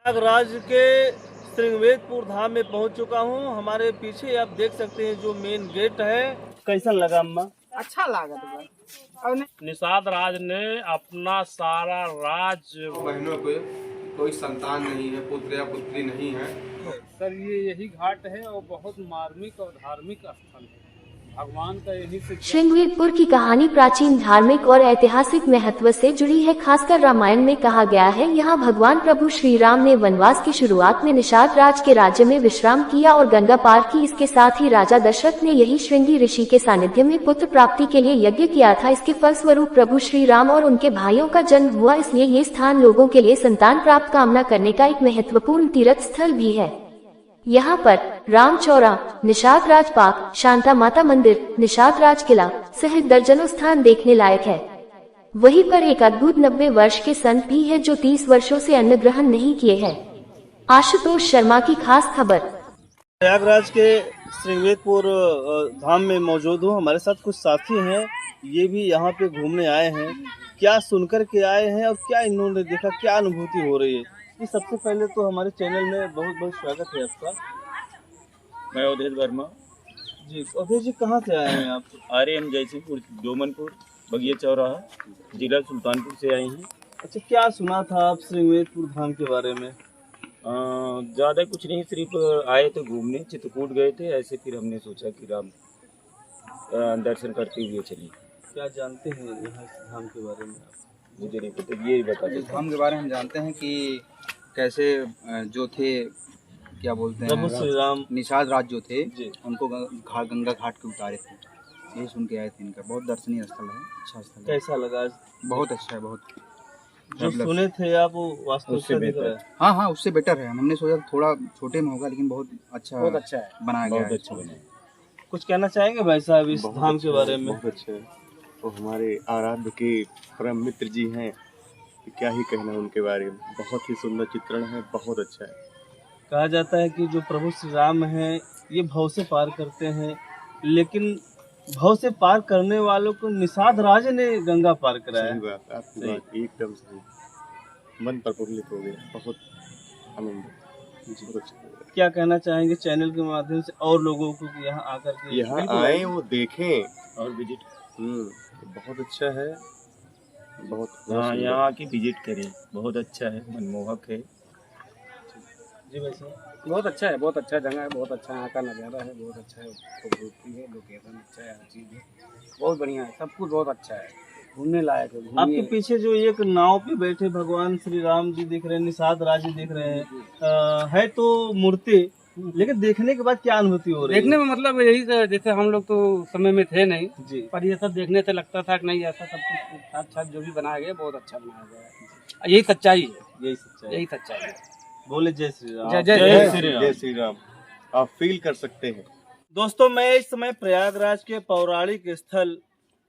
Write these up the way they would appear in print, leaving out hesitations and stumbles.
प्रयागराज के श्रृंगवेदपुर धाम में पहुंच चुका हूं। हमारे पीछे आप देख सकते हैं जो मेन गेट है। कैसा लगा अम्मा? अच्छा लागत बा। और निषाद राज ने अपना सारा राज बहनों को कोई संतान नहीं है, पुत्र या पुत्री नहीं है। सर यही घाट है और बहुत मार्मिक और धार्मिक स्थल है। भगवान का यही से श्रृंगवेदपुर की कहानी प्राचीन धार्मिक और ऐतिहासिक महत्व से जुड़ी है। खासकर रामायण में कहा गया है, यहाँ भगवान प्रभु श्री राम ने वनवास की शुरुआत में निषाद राज के राज्य में विश्राम किया और गंगा पार की। इसके साथ ही राजा दशरथ ने यही श्रृंगी ऋषि के सानिध्य में पुत्र प्राप्ति के लिए यज्ञ किया था। इसके फलस्वरूप प्रभु श्री राम और उनके भाइयों का जन्म हुआ। इसलिए ये स्थान लोगों के लिए संतान प्राप्त कामना करने का एक महत्वपूर्ण तीर्थ स्थल भी है। यहाँ पर राम चौरा, निषाद राज पार्क, शांता माता मंदिर, निषाद राज किला सहित दर्जनों स्थान देखने लायक है। वहीं पर एक अद्भुत 90 वर्ष के संत भी है जो 30 वर्षों से अन्न ग्रहण नहीं किए हैं। आशुतोष शर्मा की खास खबर। प्रयागराज के श्रृंगवेदपुर धाम में मौजूद हूँ। हमारे साथ कुछ साथी हैं, ये भी यहाँ पे घूमने आए हैं। क्या सुनकर के आए हैं और क्या इन्होंने देखा, क्या अनुभूति हो रही है? ये सबसे पहले तो हमारे चैनल में बहुत बहुत स्वागत है आपका। मैं अवधेश वर्मा जी। अवधेश जी, कहाँ से आए हैं आप? आर्यन जयसिंहपुर डोमनपुर बगिया चौराहा जिला सुल्तानपुर से आए हैं। अच्छा, क्या सुना था आप श्रृंगवेदपुर धाम के बारे में? ज़्यादा कुछ नहीं, सिर्फ आए थे घूमने, चित्रकूट गए थे ऐसे। फिर हमने सोचा कि राम दर्शन करते हुए चले। क्या जानते हैं यहाँ इस धाम के बारे में आप? मुझे नहीं पता, ये बता इस दें। धाम के बारे में हम जानते हैं कि कैसे जो थे, क्या बोलते प्रभु श्री हैं, राम निषाद राज जो थे जी। उनको गंगा घाट के उतारे थे। यही सुन के आए थे। इनका बहुत दर्शनीय स्थल है, अच्छा स्थल है। कैसा लगा? बहुत अच्छा है, बहुत जो सुने थे आप वो वास्तव उससे में दिख बेहतर। रहा है। हाँ हाँ, उससे बेटर है। हमने सोचा थोड़ा छोटे में होगा, लेकिन बहुत अच्छा बहुत अच्छा है। बनाया गया बहुत है। अच्छा बना। कुछ कहना चाहेंगे भाई साहब इस धाम के बारे में? बहुत अच्छे हैं। वो हमारे आराध्य के परम मित्र जी हैं, तो क्या ही कहना उनके बारे में। बहुत ही सुंदर चित्रण है, बहुत अच्छा है। कहा जाता है कि जो प्रभु श्री राम हैं ये भव से पार करते हैं, लेकिन भव से पार करने वालों को निषाद राज ने गंगा पार कराया। सही बात, आपकी सही। बात एकदम सही। मन प्रफुल्लित हो गया, बहुत आनंद, बहुत अच्छा लग रहा क्या कहना चाहेंगे चैनल के माध्यम से और लोगों को कि यहाँ आकर के है। यहाँ बिल्कुल आए, वो देखें। और विजिट, बहुत अच्छा है, बहुत हाँ सुंदर। यहाँ आके विजिट करें, बहुत अच्छा है, मनमोहक है। जी भाई साहब। बहुत अच्छा है, बहुत अच्छा जगह है, बहुत अच्छा यहाँ का नज़ारा है, बहुत अच्छा है, खूबसूरती है, लोकेशन अच्छा है, हर चीज़ है, बहुत बढ़िया है, सब कुछ बहुत अच्छा है, घूमने लायक है। आपके पीछे जो एक नाव पे बैठे भगवान श्री राम जी दिख रहे हैं, निषाद राज जी दिख रहे हैं, है तो मूर्ति, लेकिन देखने के बाद क्या अनुभूति हो रही है? देखने में मतलब यही तो, जैसे हम लोग तो समय में थे नहीं, जी। पर ये सब देखने से लगता था कि नहीं, ऐसा सब कुछ साथ साथ जो भी बनाया गया बहुत अच्छा बनाया गया है। यही सच्चाई है, यही सच्चाई है। यही सच्चाई है। बोले जय श्री राम। जय जय श्री राम। जय श्री राम। आप फील कर सकते हैं। दोस्तों, मैं इस समय प्रयागराज के पौराणिक स्थल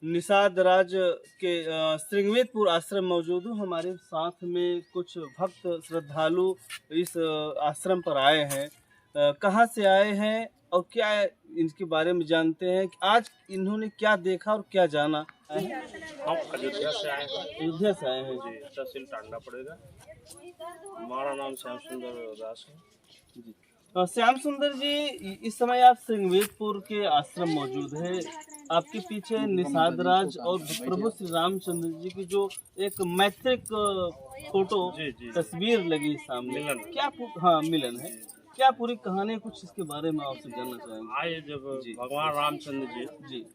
निषाद राज के श्रृंगवेदपुर आश्रम मौजूद हूँ। हमारे साथ में कुछ भक्त श्रद्धालु इस आश्रम पर आए हैं। कहाँ से आए हैं और क्या इनके बारे में जानते हैं कि आज इन्होंने क्या देखा और क्या जाना। हम अयोध्या से आए हैं। अयोध्या से आए हैं जी, तहसील टांडा पड़ेगा। हमारा नाम श्याम सुंदर दास है। जी। श्याम सुंदर जी, इस समय आप श्रृंगवेदपुर के आश्रम मौजूद है। आपके पीछे निषाद राज और प्रभु श्री रामचंद्र जी की जो एक मैत्रिक फोटो जी, जी। तस्वीर लगी सामने, मिलन। क्या हाँ मिलन है, क्या पूरी कहानी कुछ इसके बारे में आपसे जानना चाहेंगे? आए जब जी। भगवान रामचंद्र जी जी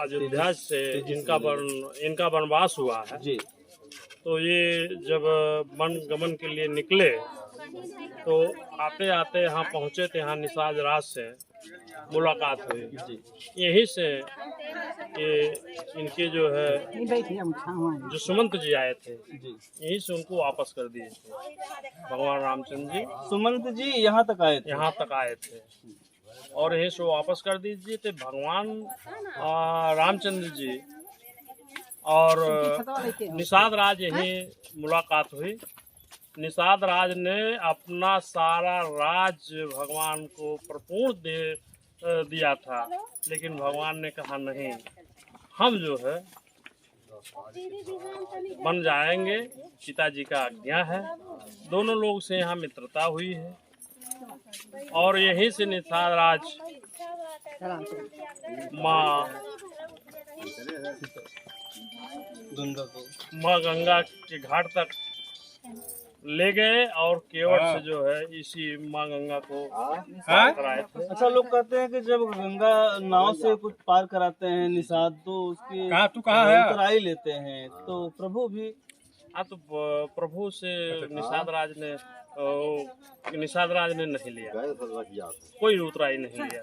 अयोध्या से इनका वनवास हुआ है, जी तो ये जब वन गमन के लिए निकले तो आते आते यहाँ पहुँचे थे। यहाँ निषाद राज से मुलाकात हुई। जी यहीं से ये इनके जो है जो सुमंत जी आए थे, जी। यहीं से उनको वापस कर दिए थे। भगवान रामचंद्र जी सुमंत जी यहाँ तक आए थे? यहाँ तक आए थे और यहीं से वापस कर दीजिए। तो भगवान रामचंद्र जी और निषाद राज यहीं मुलाकात हुई। निषाद राज ने अपना सारा राज भगवान को प्रपूर्ण दे दिया था, लेकिन भगवान ने कहा नहीं, हम जो है बन जाएंगे, पिताजी का आज्ञा है। दोनों लोग से यहाँ मित्रता हुई है और यहीं से निषाद राज माँ गंगा के घाट तक ले गए और केवट से जो है इसी माँ गंगा को पार कराए थे। अच्छा, लोग कहते हैं कि जब गंगा नाव से कुछ पार कराते हैं निषाद तो उसकी उतराई लेते हैं, तो प्रभु भी तो प्रभु से निषाद राज ने नहीं लिया, कोई उतराई नहीं लिया।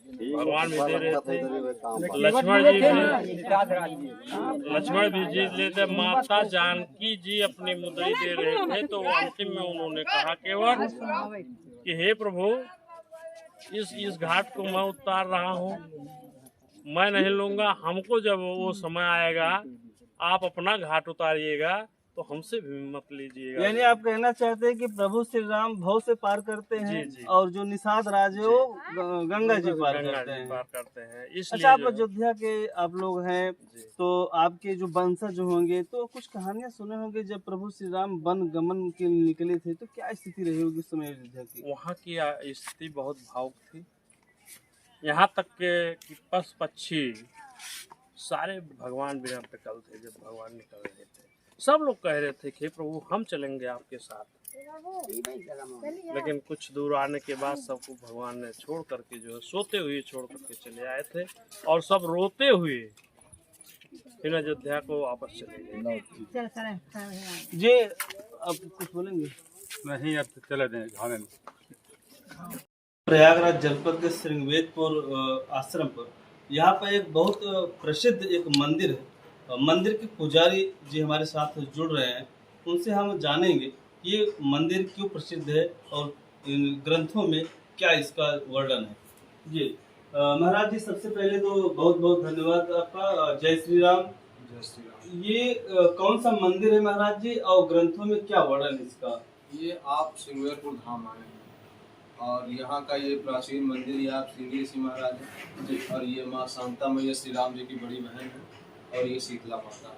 भगवान भी दे रहे थे, लक्ष्मण जी लेते, माता जानकी जी अपनी मुद्री दे रहे थे। तो अंतिम में उन्होंने कहा केवल कि हे प्रभु, इस घाट को मैं उतार रहा हूँ, मैं नहीं लूंगा। हमको जब वो समय आएगा आप अपना घाट उतारिएगा तो हमसे भी मत लीजिएगा। यानी आप कहना चाहते हैं कि प्रभु श्री राम भव से पार करते हैं जी। और जो निषाद राज है वो गंगा जी पार करते हैं। इसलिए अच्छा, आप अयोध्या के आप लोग हैं तो आपके जो वंशज होंगे तो कुछ कहानियां सुने होंगे जब प्रभु श्री राम वन गमन के निकले थे तो क्या स्थिति रही होगी उस समय अयोध्या की? वहाँ की स्थिति बहुत भावुक थी। यहाँ तक कि पशु पक्षी सारे भगवान बिना विकल थे। जब भगवान निकल रहे थे सब लोग कह रहे थे कि प्रभु हम चलेंगे आपके साथ, लेकिन कुछ दूर आने के बाद सबको भगवान ने छोड़ करके जो है सोते हुए छोड़ करके चले आए थे और सब रोते हुए फिर अयोध्या को वापस चले गए। जी, अब कुछ बोलेंगे? नहीं, अब चले दें। प्रयागराज जनपद के श्रृंगवेदपुर आश्रम पर यहाँ पर एक बहुत प्रसिद्ध एक मंदिर है। मंदिर के पुजारी जी हमारे साथ जुड़ रहे हैं, उनसे हम जानेंगे ये मंदिर क्यों प्रसिद्ध है और इन ग्रंथों में क्या इसका वर्णन है। जी महाराज जी, सबसे पहले तो बहुत बहुत धन्यवाद आपका। जय श्री राम। जय श्री राम। ये कौन सा मंदिर है महाराज जी और ग्रंथों में क्या वर्णन है इसका? ये आप श्रृंगवेरपुर धाम आए हैं और यहाँ का ये प्राचीन मंदिर ये आप श्रृंगी ऋषि महाराज हैं और ये माँ शांता मैया श्री राम जी की बड़ी बहन है और ये शीतला माता है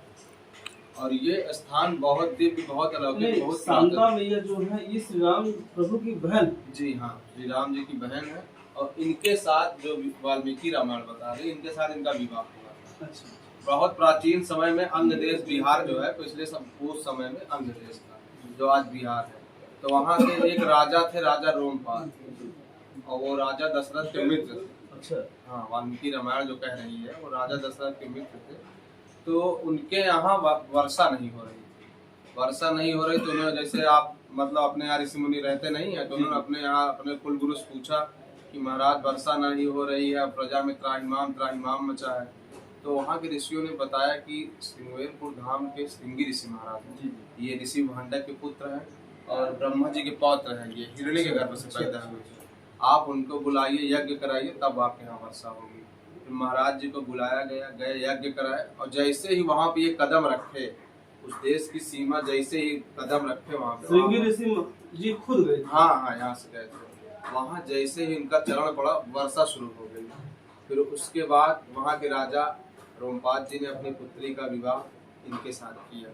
और ये स्थान बहुत दिव्य, बहुत अलौकिक, बहुत शांता मैया जो है ये श्री राम प्रभु की बहन? जी हाँ, श्री राम जी की बहन है और इनके साथ जो वाल्मीकि रामायण बता रही है इनके साथ इनका विवाह हुआ था। अच्छा। बहुत प्राचीन समय में अंग देश बिहार जो है पिछले उस समय में अंग देश था जो आज बिहार है। तो वहाँ के एक राजा थे, राजा रोमपाल, और वो राजा दशरथ के मित्र थे। अच्छा। हाँ, वाल्मीकि रामायण जो कह रही है वो राजा दशरथ के मित्र थे। तो उनके यहाँ वर्षा नहीं हो रही थी। वर्षा नहीं हो रही तो उन्होंने, जैसे आप मतलब अपने यहाँ ऋषि मुनि रहते नहीं है, तो उन्होंने अपने यहाँ अपने कुल गुरु से पूछा कि महाराज वर्षा नहीं हो रही है, प्रजा में त्राहिमाम मचा है। तो वहाँ के ऋषियों ने बताया कि श्रृंगवेरपुर धाम के श्रृंगी ऋषि महाराज हैं, ये ऋषि भांडक के पुत्र हैं और ब्रह्मा जी के पौत्र हैं, ये हिरण्य के गर्भ से पैदा हुए। आप उनको बुलाइए, यज्ञ कराइए, तब आपके यहाँ वर्षा होगी। फिर महाराज जी को बुलाया गया, गए यज्ञ कराए और जैसे ही वहाँ पे ये कदम रखे, उस देश की सीमा जैसे ही कदम रखे वहाँ पे श्रृंगी ऋषि जी खुद गए? हाँ, यहाँ से गए थे। वहाँ जैसे ही इनका चरण पड़ा वर्षा शुरू हो गई। फिर उसके बाद वहाँ के राजा रोमपाल जी ने अपनी पुत्री का विवाह इनके साथ किया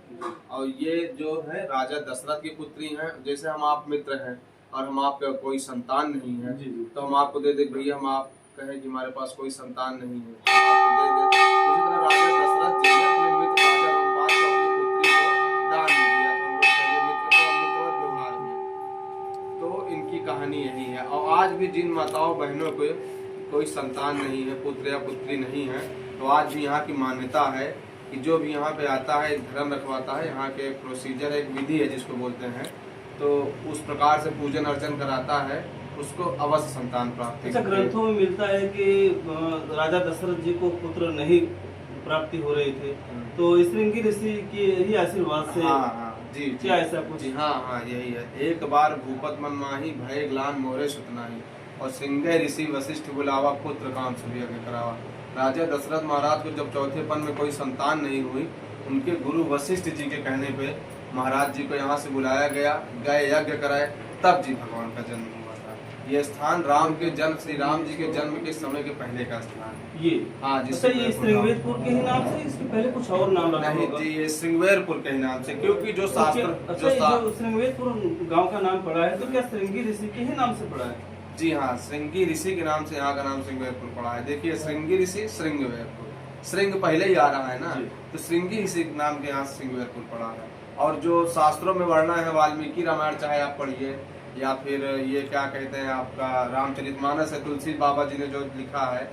और ये जो है राजा दशरथ की पुत्री हैं। जैसे हम आप मित्र हैं और हम आपका कोई संतान नहीं है तो हम आपको दे दे भैया, हम आप कहें कि हमारे पास कोई संतान नहीं है तो आपको दे दे। उसी तरह राजा दशरथ जी ने अपने मित्र राजा रोमपाल को अपनी पुत्री को दान दिया था। हम लोग कहिए मित्र को मित्र व्यवहार में। तो इनकी कहानी यही है। और आज भी जिन माताओं बहनों को कोई संतान नहीं है, पुत्र या पुत्री नहीं है, तो आज भी यहाँ की मान्यता है कि जो भी यहाँ पे आता है धर्म रखवाता है, यहाँ के प्रोसीजर एक विधि है जिसको बोलते हैं, तो उस प्रकार से पूजन अर्चन कराता है, उसको अवश्य संतान प्राप्ति। अच्छा, ग्रंथों में मिलता है कि राजा दशरथ जी को पुत्र नहीं प्राप्ति हो रही थी, तो श्रृंगी ऋषि की यही आशीर्वाद से? हाँ, जी, क्या ऐसा कुछ? हाँ, यही है। एक बार भूपत मन माही, भय ग्लान मोरे सुतनाही, और श्रृंगे ऋषि वशिष्ठ बुलावा, पुत्र काम सुबह यज्ञ करावा। राजा दशरथ महाराज को जब चौथेपन में कोई संतान नहीं हुई, उनके गुरु वशिष्ठ जी के कहने पे महाराज जी को यहाँ से बुलाया गया, गए यज्ञ कराए, तब जी भगवान का जन्म हुआ था। ये स्थान राम के जन्म, श्री राम जी के जन्म के समय के पहले का स्थान है। ये हाँ जी, अच्छा, ये श्रृंगवेरपुर के ही नाम से, इसके पहले कुछ और नाम रखा नहीं होगा? जी, ये श्रृंगवेरपुर के ही नाम से, क्योंकि जो शास्त्र अच्छा, ये जो श्रृंगवेरपुर गांव का नाम पड़ा है, तो क्या श्रृंगी ऋषि के ही नाम से पड़ा है? जी हाँ, श्रृंगी ऋषि के नाम से यहाँ का नाम श्रृंगवेरपुर पड़ा है। देखिए, श्रृंगी ऋषि श्रृंगवेरपुर, श्रृंग पहले ही आ रहा है ना, तो श्रृंगी ऋषि के नाम के यहाँ श्रृंगवेरपुर पड़ा है। और जो शास्त्रों में वर्णन है, वाल्मीकि रामायण चाहे आप पढ़िए, या फिर ये क्या कहते हैं आपका रामचरितमानस है, तुलसी बाबा जी ने जो लिखा है,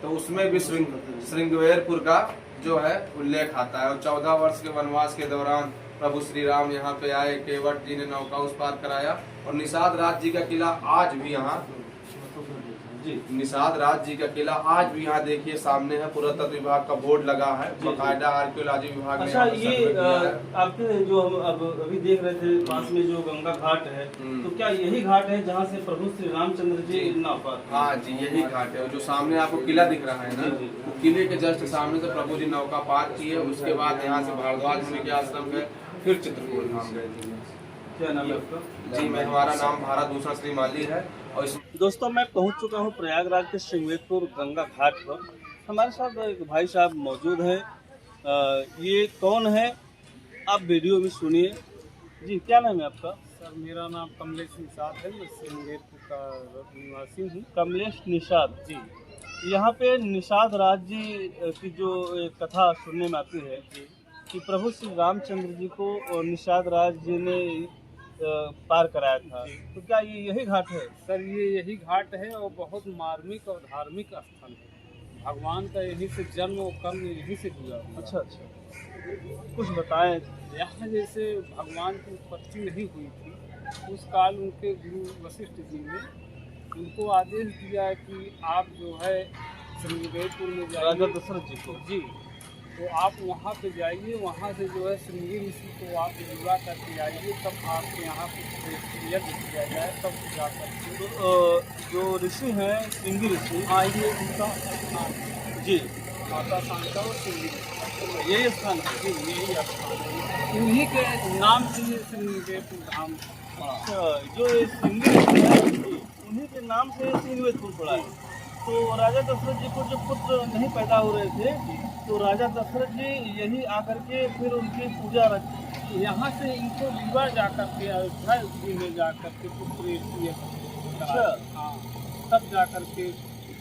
तो उसमें भी श्रृंगवेरपुर का जो है उल्लेख आता है। और 14 वर्ष के वनवास के दौरान प्रभु श्री राम यहाँ पे आए, केवट जी ने नौका उस पार कराया, और निषाद राज जी का किला आज भी यहाँ, जी निषाद राज जी का किला आज भी यहाँ देखिए सामने है, पुरातत्व विभाग का बोर्ड लगा है, बकायदा आर्कियोलॉजी विभाग ने। अच्छा, ये आपके जो हम अभी देख रहे थे पास में जो गंगा घाट है, तो क्या यही घाट है जहाँ से प्रभु श्री रामचंद्र जी नाव पार? हाँ जी, यही घाट है। जो सामने आपको किला दिख रहा है ना, तो किले के जस्ट सामने से प्रभु जी नौका पार किए, उसके बाद यहाँ से भारद्वाज मुनि के आश्रम गए, फिर चित्रकूट धाम गए थे। क्या नाम है आपका? जी, हमारा नाम भारत भूषण श्री माली है। और दोस्तों, मैं पहुंच चुका हूं प्रयागराज के श्रृंगवेरपुर गंगा घाट पर। हमारे साथ एक भाई साहब मौजूद हैं। ये कौन है, आप वीडियो में सुनिए। जी, क्या नाम है आपका? सर, मेरा नाम कमलेश निषाद है, मैं श्रृंगवेरपुर का निवासी हूँ। कमलेश निषाद जी। यहाँ पे निषाद राज जी की जो कथा सुनने में आती है कि प्रभु श्री रामचंद्र जी को निषाद राज जी ने पार कराया था, तो क्या ये यही घाट है? सर, ये यही घाट है और बहुत मार्मिक और धार्मिक स्थल है। भगवान का यहीं से जन्म और कर्म यहीं से हुआ। अच्छा अच्छा, कुछ बताएं। यहाँ जैसे भगवान की उत्पत्ति नहीं हुई थी, उस काल उनके गुरु वशिष्ठ जी ने उनको आदेश दिया कि आप जो है श्रृंगवेरपुर में जाइए, राजा दशरथ जी को। जी, तो आप वहाँ पे जाइए, वहाँ से जो है श्रृंगी ऋषि को आप विवाह करके आइए, तब आपके यहाँ कुछ यज्ञ किया जाए, तब जा सकते। तो जो ऋषि हैं श्रृंगी ऋषि, आइए, उनका स्थान जी माता शांता और श्रृंगी ऋषि, यही स्थान है। जी, यही स्थान है। इन्हीं के नाम से ये श्रृंगवेरपुर धाम। अच्छा, जो श्रृंगी ऋषि है उन्हीं के नाम से श्रृंगवेरपुर पड़ा है। तो राजा दशरथ जी को जब पुत्र नहीं पैदा हो रहे थे, तो राजा दशरथ जी यही आकर के फिर उनकी पूजा रखी। यहाँ से इनको विवाह जा करके अयोध्या जी में जा करके पुत्र। अच्छा, हाँ, तब जा करके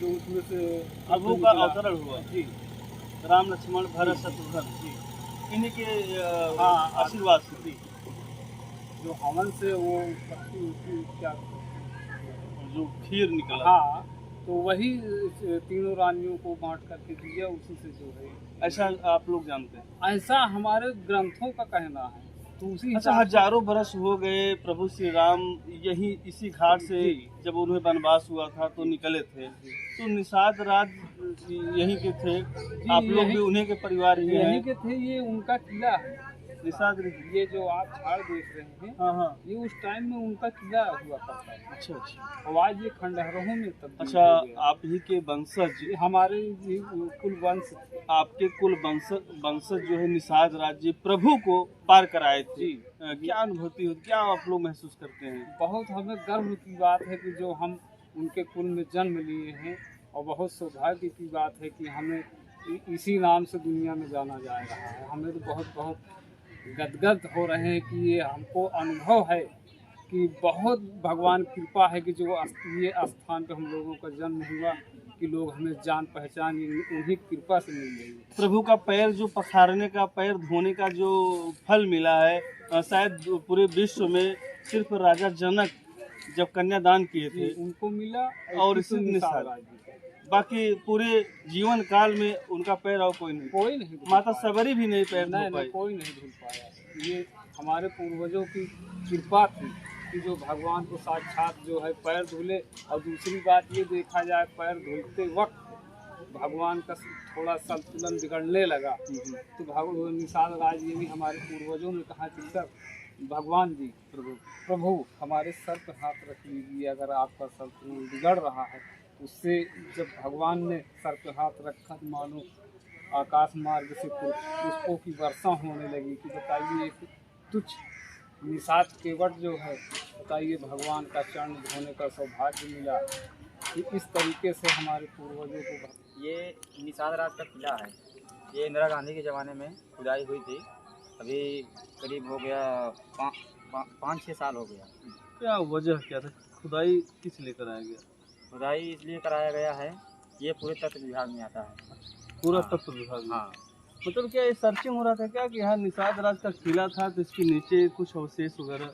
जो उसमें से प्रभु का अवतरण हुआ। जी, राम लक्ष्मण भरत शत्रुघ्न जी, इन्हीं के हाँ, आशीर्वाद से जो हवन से वो क्या जो खीर निकला। हाँ, तो वही तीनों रानियों को बांट करके दिया, उसी से जो है। ऐसा आप लोग जानते हैं? ऐसा हमारे ग्रंथों का कहना है। तो उसी अच्छा, हजारों बरस हो गए प्रभु श्री राम यही इसी घाट से, जब उन्हें वनवास हुआ था तो निकले थे, तो निषाद राज यहीं के थे, आप लोग भी उन्हीं के परिवार ही हैं? यहीं के थे, ये उनका किला है निषाद। ये जो आप झाड़ देख रहे हैं, हाँ हाँ, ये उस टाइम में उनका किला हुआ करता है। अच्छा अच्छा, और आज ये खंडहरों में तब्दील अच्छा, हो गया। आप ही के वंशज, हमारे कुल वंश, आपके कुल वंशज जो है निषाद राज जी प्रभु को पार कराए थे। क्या अनुभूति होती, क्या आप लोग महसूस करते हैं? बहुत हमें गर्व की बात है कि जो हम उनके कुल में जन्म लिए हैं, और बहुत सौभाग्य की बात है कि हमें इसी नाम से दुनिया में जाना जा रहा है। हमें तो बहुत बहुत गदगद हो रहे हैं कि ये हमको अनुभव है कि बहुत भगवान कृपा है कि जो ये स्थान पे हम लोगों का जन्म हुआ, कि लोग हमें जान पहचान उन्हीं कृपा से मिल गई। प्रभु का पैर जो पखारने का, पैर धोने का जो फल मिला है, शायद पूरे विश्व में सिर्फ राजा जनक जब कन्यादान किए थे उनको मिला, और इसी निषाद, बाकी पूरे जीवन काल में उनका पैर और कोई नहीं। माता सबरी भी नहीं पैर धो पाई। कोई नहीं धुल पाया। ये हमारे पूर्वजों की कृपा थी कि जो भगवान को साक्षात जो है पैर धुले। और दूसरी बात ये देखा जाए, पैर धुलते वक्त भगवान का थोड़ा संतुलन बिगड़ने लगा, तो भगवान निषाद राज ये भी हमारे पूर्वजों ने कहा कि सर भगवान जी, प्रभु हमारे सर पर हाथ रख लीजिए, अगर आपका संतुलन बिगड़ रहा है। उससे जब भगवान ने सर पे हाथ रखा तो मानो आकाश मार्ग से पुष्पों की वर्षा होने लगी कि बताइए एक तुच्छ निषाद केवट जो है, बताइए, भगवान का चरण धोने का सौभाग्य मिला। कि इस तरीके से हमारे पूर्वजों को ये निषाद राज का किला है। ये इंदिरा गांधी के ज़माने में खुदाई हुई थी। अभी करीब हो गया 5-6 साल हो गया। क्या वजह क्या था, खुदाई किस लिए कराया गया? खुदाई इसलिए कराया गया है, ये पूरे तत्व विभाग में आता है। पूरा हाँ। तत्व विभाग में? हाँ, मतलब क्या ये सर्चिंग हो रहा था क्या कि यहाँ निषाद राज का किला था तो इसके नीचे कुछ अवशेष वगैरह?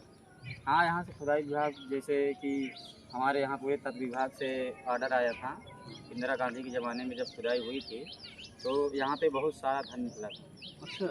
हाँ, यहाँ से खुदाई विभाग, जैसे कि हमारे यहाँ पूरे तत्व विभाग से ऑर्डर आया था। इंदिरा गांधी के ज़माने में जब खुदाई हुई थी तो यहाँ पे बहुत सारा धन निकला था। अच्छा।